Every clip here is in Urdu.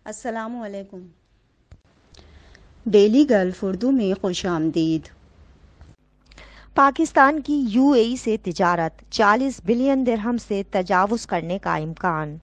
السلام علیکم۔ ڈیلی گلف اردو میں خوش آمدید۔ پاکستان کی یو اے ای سے تجارت 40 بلین درہم سے تجاوز کرنے کا امکان۔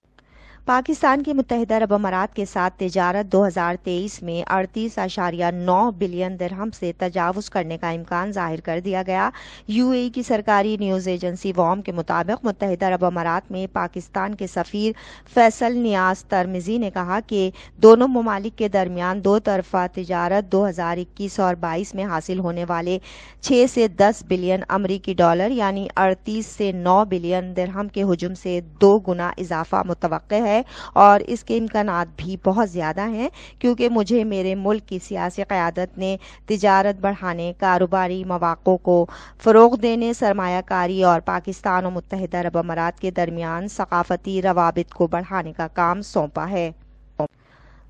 پاکستان کی متحدہ عرب امارات کے ساتھ تجارت 2023 میں 38.9 بلین درہم سے تجاوز کرنے کا امکان ظاہر کر دیا گیا۔ یو اے ای کی سرکاری نیوز ایجنسی وام کے مطابق متحدہ عرب امارات میں پاکستان کے سفیر فیصل نیاز ترمزی نے کہا کہ دونوں ممالک کے درمیان دو طرفہ تجارت 2021 اور 22 میں حاصل ہونے والے 6 سے 10 بلین امریکی ڈالر یعنی 38 سے 9 بلین درہم کے حجم سے 2 گنا اضافہ متوقع ہے، اور اس کے امکانات بھی بہت زیادہ ہیں کیونکہ مجھے میرے ملک کی سیاسی قیادت نے تجارت بڑھانے، کاروباری مواقع کو فروغ دینے، سرمایہ کاری اور پاکستان و متحدہ عرب امارات کے درمیان ثقافتی روابط کو بڑھانے کا کام سونپا ہے۔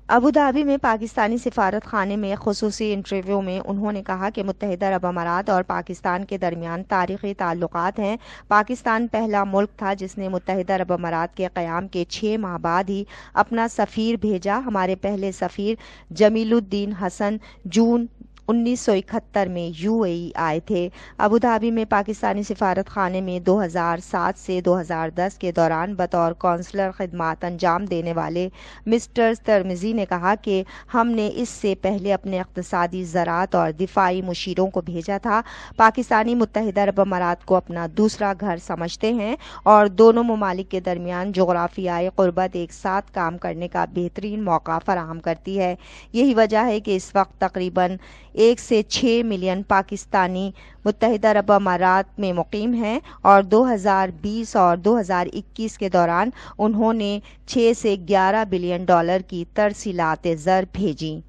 ابوظہبی میں پاکستانی سفارت خانے میں ایک خصوصی انٹرویو میں انہوں نے کہا کہ متحدہ عرب امارات اور پاکستان کے درمیان تاریخی تعلقات ہیں۔ پاکستان پہلا ملک تھا جس نے متحدہ عرب امارات کے قیام کے 6 ماہ بعد ہی اپنا سفیر بھیجا۔ ہمارے پہلے سفیر جمیل الدین حسن جون 1971 میں یو اے ای آئے تھے۔ ابوظہبی میں پاکستانی سفارت خانے میں 2007 سے 2010 کے دوران بطور کونسلر خدمات انجام دینے والے مسٹر ترمزی نے کہا کہ ہم نے اس سے پہلے اپنے اقتصادی، زراعت اور دفاعی مشیروں کو بھیجا تھا۔ پاکستانی متحدہ عرب امارات کو اپنا دوسرا گھر سمجھتے ہیں اور دونوں ممالک کے درمیان جغرافیائی قربت ایک ساتھ کام کرنے کا بہترین موقع فراہم کرتی ہے۔ یہی وجہ ہے کہ اس وقت تقریباً 1 سے 6 ملین پاکستانی متحدہ عرب امارات میں مقیم ہیں اور 2020 اور 2021 کے دوران انہوں نے 6 سے 11 بلین ڈالر کی ترسیلات زر بھیجیں۔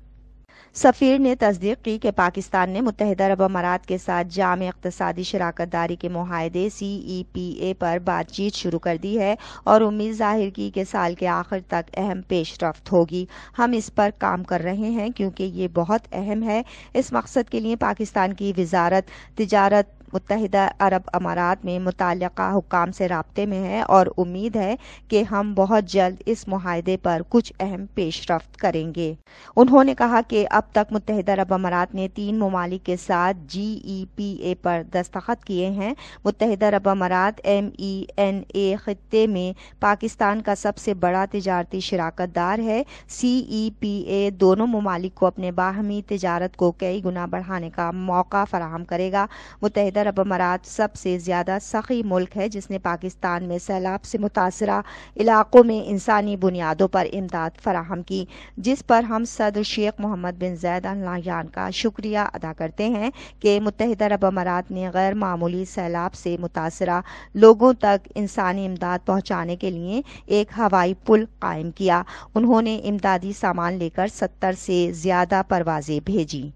سفیر نے تصدیق کی کہ پاکستان نے متحدہ عرب امارات کے ساتھ جامع اقتصادی شراکت داری کے معاہدے CEPA پر بات چیت شروع کر دی ہے اور امید ظاہر کی کہ سال کے آخر تک اہم پیش رفت ہوگی۔ ہم اس پر کام کر رہے ہیں کیونکہ یہ بہت اہم ہے۔ اس مقصد کے لیے پاکستان کی وزارت تجارت متحدہ عرب امارات میں متعلقہ حکام سے رابطے میں ہے اور امید ہے کہ ہم بہت جلد اس معاہدے پر کچھ اہم پیش رفت کریں گے۔ انہوں نے کہا کہ اب تک متحدہ عرب امارات نے 3 ممالک کے ساتھ GEPA پر دستخط کیے ہیں۔ متحدہ عرب امارات MENA خطے میں پاکستان کا سب سے بڑا تجارتی شراکت دار ہے۔ CEPA دونوں ممالک کو اپنے باہمی تجارت کو کئی گنا بڑھانے کا موقع فراہم کرے گا۔ متحدہ عرب امارات سب سے زیادہ سخی ملک ہے جس نے پاکستان میں سیلاب سے متاثرہ علاقوں میں انسانی بنیادوں پر امداد فراہم کی، جس پر ہم صدر شیخ محمد بن زاید ال نہیان کا شکریہ ادا کرتے ہیں کہ متحدہ عرب امارات نے غیر معمولی سیلاب سے متاثرہ لوگوں تک انسانی امداد پہنچانے کے لیے ایک ہوائی پل قائم کیا۔ انہوں نے امدادی سامان لے کر 70 سے زیادہ پروازیں بھیجیں۔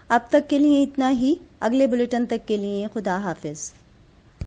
اب تک کے لیے اتنا ہی۔ اگلے بلیٹن تک کے لیے خدا حافظ۔